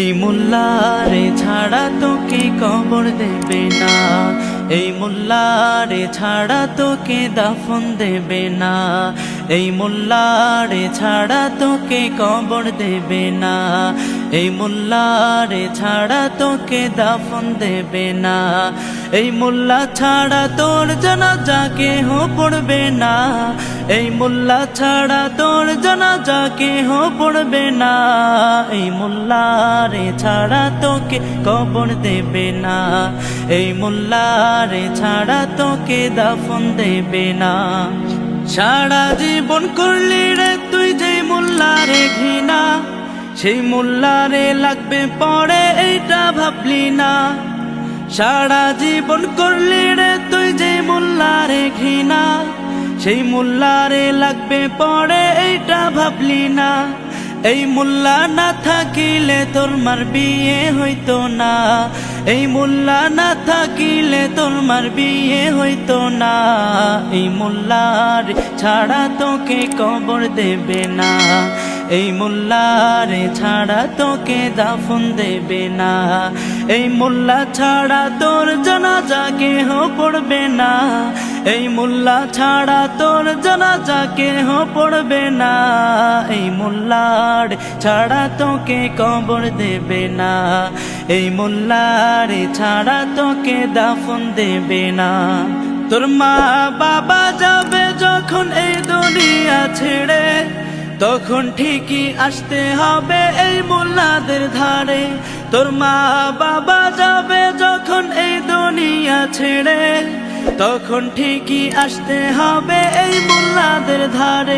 এই মোল্লারে ছাড়া তোকে কবর দেবে না, এই মোল্লারে ছাড়া তোকে দাফন দেবে না, এই মোল্লারে ছাড়া তোকে কবর দেবে না, এই মোল্লারে ছাড়া তোকে দাফন দেবে না, এই মোল্লা ছাড়া তোর জানাজা কেহ পড়বে না, এই মোল্লা ছাড়া তোর জানাজা কেহ পড়বে না, এই মোল্লারে ছাড়া তোকে কবর দেবে না, এই মোল্লারে ছাড়া তোকে দাফন দেবে না। সারা জীবন করলি রে তুই যে মোল্লারে ঘৃণা, সেই মোল্লারে লাগবে পরে এইটা ভাবলি না। সারা জীবন করলি রে তুই যে মোল্লারে ঘৃণা, সেই মোল্লারে লাগবে পরে এইটা ভাবলি না। এই মোল্লা না থাকিলে তোর মার বিয়ে হইতো না, এই মোল্লা না থাকিলে তোর মার বিয়ে হইতো না, এই মোল্লার ছাড়া তোকে কবর দেবে না, এই মোল্লারে ছাড়া তোকে দাফন দেবে না, এই মোল্লা ছাড়া তোর জানাজা কেহ পড়বে না, এই মোল্লা ছাড়া তোর জানাজা কেহ পড়বে না, এই মোল্লার ছাড়া তোকে কবর দেবে না, এই মোল্লারে ছাড়া তোকে দাফন দেবে না। তোর মা বাবা যাবে যখন এই দুনিয়া ছেড়ে, তখন ঠিকই আসতে হবে এই মোল্লাদের ধারে। তোর মা বাবা যাবে যখন এই দুনিয়া ছেড়ে, তখন ঠিকই আসতে হবে এই মোল্লাদের ধারে।